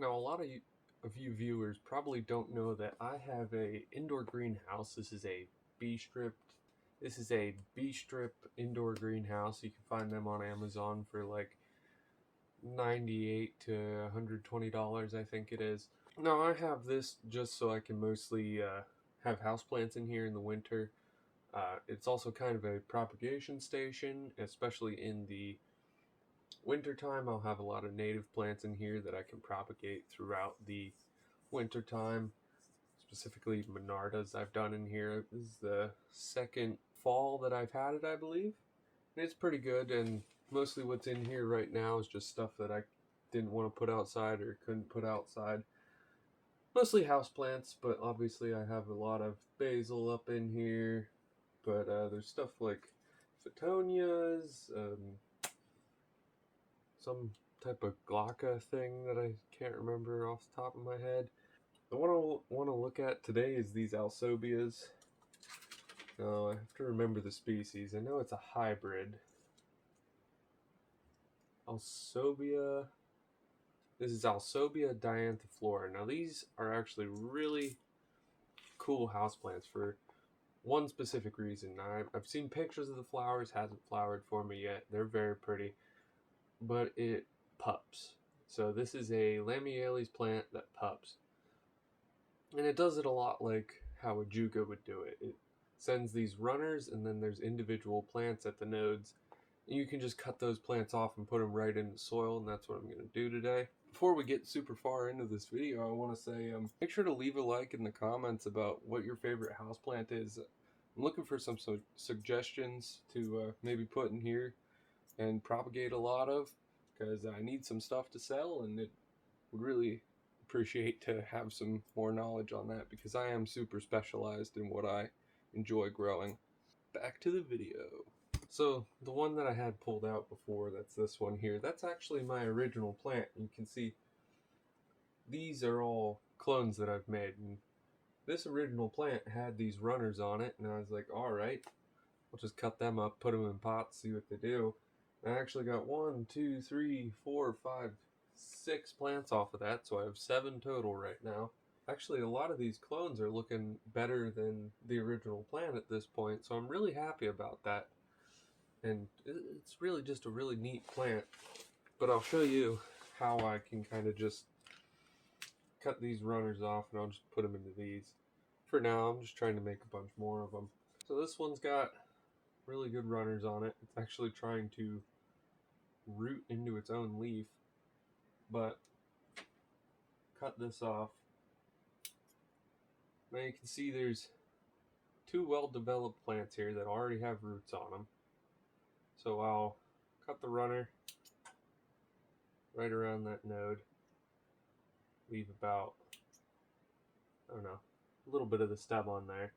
Now, a lot of you viewers probably don't know that I have a indoor greenhouse. This is a Bstrip. This is a Bstrip Indoor Greenhouse. You can find them on Amazon for like $98 to $120, I think it is. Now, I have this just so I can mostly have houseplants in here in the winter. It's also kind of a propagation station, especially in the wintertime. I'll have a lot of native plants in here that I can propagate throughout the wintertime. Specifically Monardas I've done in here. This is the second fall that I've had it, I believe. And it's pretty good, and mostly what's in here right now is just stuff that I didn't want to put outside or couldn't put outside. Mostly houseplants, but obviously I have a lot of basil up in here. But there's stuff like Phytonias, some type of glauca thing that I can't remember off the top of my head. The one I want to look at today is these Alsobias. Now, I have to remember the species. I know it's a hybrid. Alsobia. This is Alsobia dianthiflora. Now, these are actually really cool houseplants for one specific reason. I've seen pictures of the flowers, hasn't flowered for me yet. They're very pretty, but it pups. So this is a Lamiales plant that pups. And it does it a lot like how a Juga would do it. It sends these runners, and then there's individual plants at the nodes. You can just cut those plants off and put them right in the soil, and that's what I'm going to do today. Before we get super far into this video, I want to say make sure to leave a like in the comments about what your favorite houseplant is. I'm looking for some suggestions to maybe put in here and propagate a lot of, because I need some stuff to sell, and it would really appreciate to have some more knowledge on that, because I am super specialized in what I enjoy growing. Back to the video. So the one that I had pulled out before, that's this one here, that's actually my original plant. You can see these are all clones that I've made, and this original plant had these runners on it, and I was like, alright, I'll just cut them up, put them in pots, see what they do. And I actually got 1, 2, 3, 4, 5, 6 plants off of that, so I have 7 total right now. Actually, a lot of these clones are looking better than the original plant at this point, so I'm really happy about that. And it's really just a really neat plant. But I'll show you how I can kind of just cut these runners off, and I'll just put them into these. For now, I'm just trying to make a bunch more of them. So this one's got really good runners on it. It's actually trying to root into its own leaf, but cut this off. Now you can see there's 2 well-developed plants here that already have roots on them. So I'll cut the runner right around that node, leave about, I don't know, a little bit of the stem on there.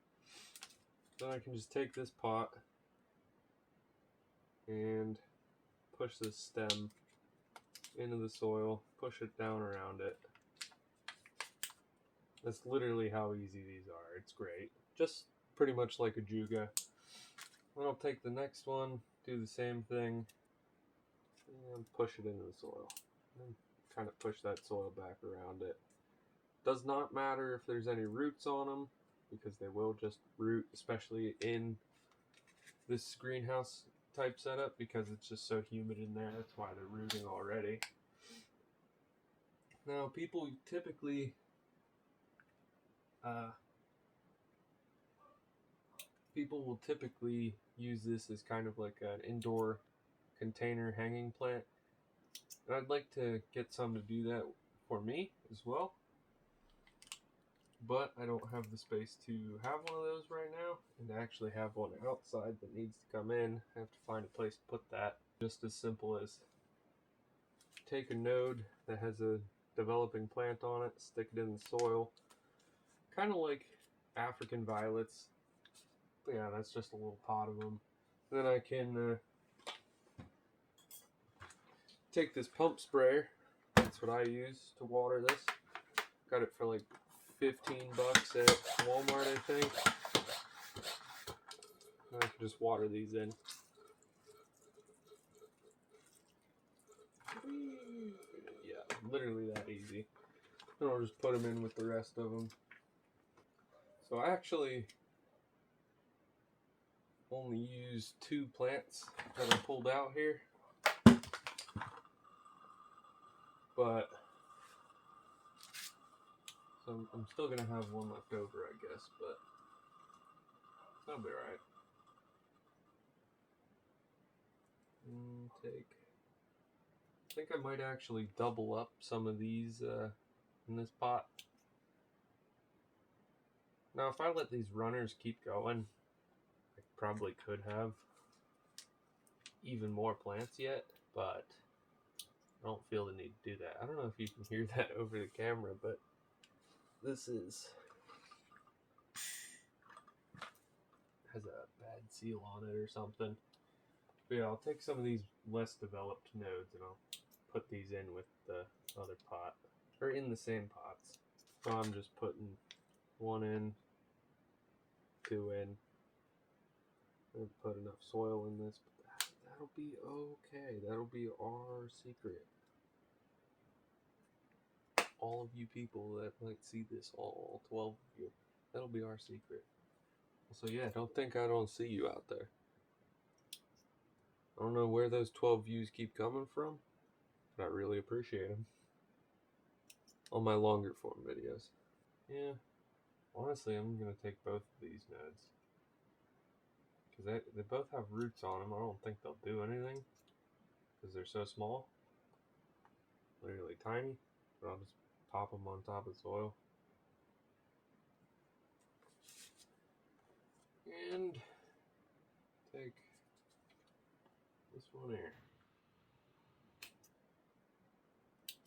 Then I can just take this pot and push this stem into the soil, push it down around it. That's literally how easy these are. It's great. Just pretty much like a Juga. Then I'll take the next one, do the same thing, and push it into the soil. And kind of push that soil back around it. Does not matter if there's any roots on them, because they will just root, especially in this greenhouse type setup, because it's just so humid in there. That's why they're rooting already. Now, people typically will typically use this as kind of like an indoor container hanging plant. And I'd like to get some to do that for me as well. But I don't have the space to have one of those right now, and to actually have one outside that needs to come in, I have to find a place to put that. Just as simple as take a node that has a developing plant on it, stick it in the soil, kind of like African violets. But yeah, that's just a little pot of them. And then I can take this pump sprayer. That's what I use to water this. Got it for like $15 at Walmart, I think. And I can just water these in. Yeah, literally that easy. and I'll just put them in with the rest of them. So I actually only used 2 plants that I pulled out here, but so I'm still gonna have one left over, I guess, but that'll be alright. I think I might actually double up some of these in this pot. Now, if I let these runners keep going, I probably could have even more plants yet, but I don't feel the need to do that. I don't know if you can hear that over the camera, but this has a bad seal on it or something. But yeah, I'll take some of these less developed nodes and I'll put these in with the other pot, or in the same pots. So I'm just putting 1 in, 2 in, and put enough soil in this. But that'll be okay. That'll be our secret. All of you people that might see this, all 12 of you, that'll be our secret. So yeah, don't think I don't see you out there. I don't know where those 12 views keep coming from, but I really appreciate them. On my longer form videos. Yeah, honestly, I'm going to take both of these nodes. Because they both have roots on them. I don't think they'll do anything. Because they're so small. Literally tiny. But I'll just pop them on top of the soil. And take this one here.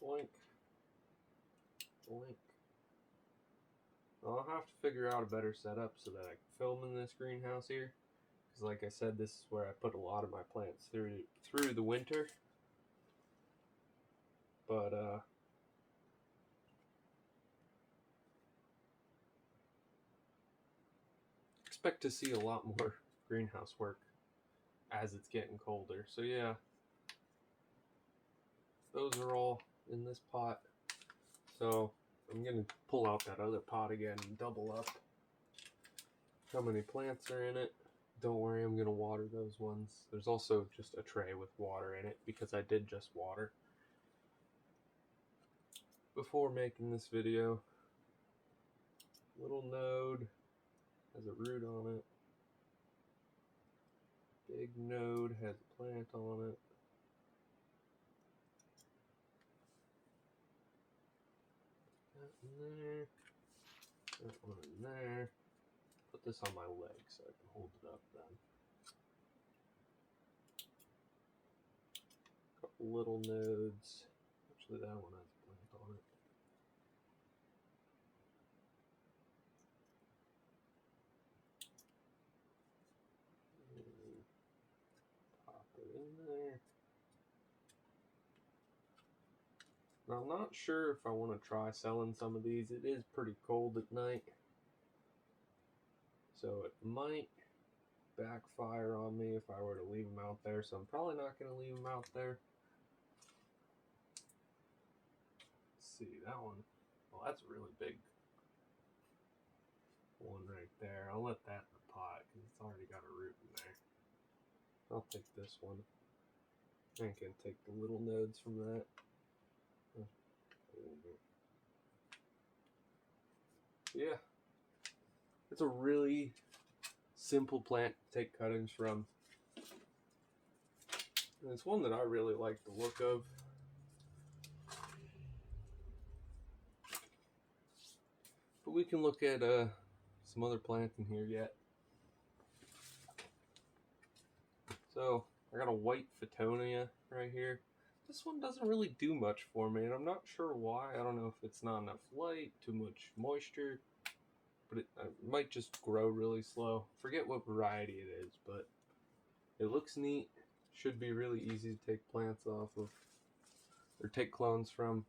Blink. Blink. I'll have to figure out a better setup so that I can film in this greenhouse here. Because like I said, this is where I put a lot of my plants through the winter. But expect to see a lot more greenhouse work as it's getting colder. So yeah, those are all in this pot. So I'm gonna pull out that other pot again and double up how many plants are in it. Don't worry, I'm gonna water those ones. There's also just a tray with water in it because I did just water before making this video. Little node has a root on it. Big node has a plant on it. That in there. That one in there. Put this on my leg so I can hold it up then. Couple little nodes. Actually, that one has a plant on it. And pop it in there. Now, I'm not sure if I want to try selling some of these. It is pretty cold at night. So it might backfire on me if I were to leave them out there. So I'm probably not going to leave them out there. Let's see, that one. Well, that's a really big one right there. I'll let that in the pot because it's already got a root in there. I'll take this one. I can take the little nodes from that. Yeah, it's a really simple plant to take cuttings from. And it's one that I really like the look of. But we can look at some other plants in here yet. So I got a white Phytonia right here. This one doesn't really do much for me, and I'm not sure why. I don't know if it's not enough light, too much moisture, but it might just grow really slow. Forget what variety it is, but it looks neat. Should be really easy to take plants off of, or take clones from.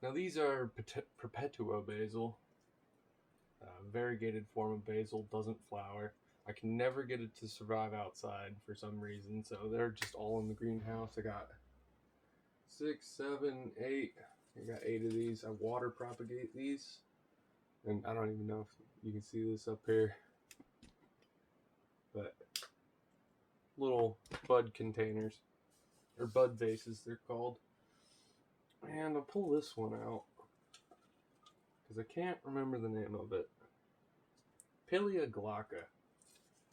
Now these are Perpetuo basil. Variegated form of basil, doesn't flower. I can never get it to survive outside for some reason, so they're just all in the greenhouse. I got 6, 7, 8, I got 8 of these. I water propagate these. And I don't even know if you can see this up here. But little bud containers. Or bud vases, they're called. And I'll pull this one out. Because I can't remember the name of it. Pilia glauca.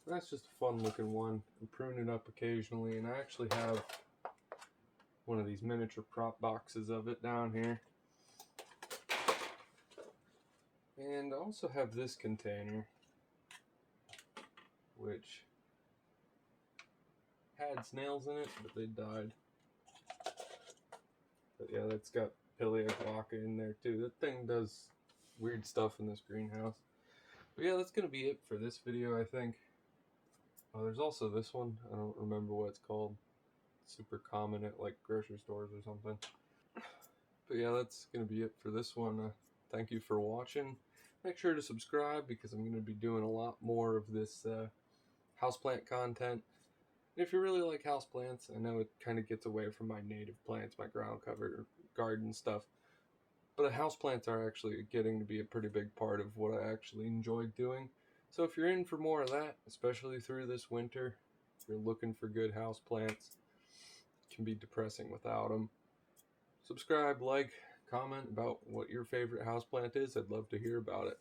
That's just a fun looking one. I prune it up occasionally. And I actually have one of these miniature prop boxes of it down here. And I also have this container, which had snails in it, but they died. But yeah, that's got Pilia glauca in there too. That thing does weird stuff in this greenhouse. But yeah, that's going to be it for this video, I think. There's also this one. I don't remember what it's called. It's super common at like grocery stores or something. But yeah, that's going to be it for this one. Thank you for watching. Make sure to subscribe because I'm going to be doing a lot more of this houseplant content. If you really like houseplants, I know it kind of gets away from my native plants, my ground cover garden stuff. But houseplants are actually getting to be a pretty big part of what I actually enjoy doing. So if you're in for more of that, especially through this winter, if you're looking for good houseplants, it can be depressing without them. Subscribe, like, comment about what your favorite houseplant is. I'd love to hear about it.